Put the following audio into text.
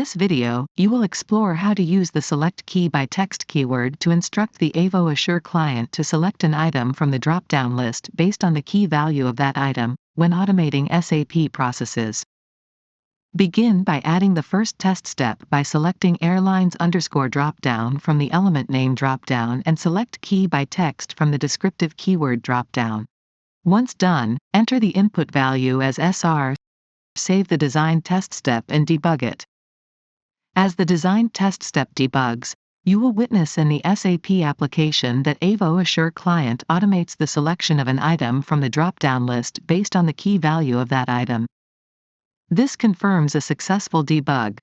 this video, you will explore how to use the Select Key by Text keyword to instruct the Avo Assure client to select an item from the drop-down list based on the key value of that item, when automating SAP processes. Begin by adding the first test step by selecting Airlines _dropdown from the element name dropdown and select Key by Text from the descriptive keyword dropdown. Once done, enter the input value as SR, save the design test step and debug it. As the design test step debugs, you will witness in the SAP application that Avo Assure Client automates the selection of an item from the drop-down list based on the key value of that item. This confirms a successful debug.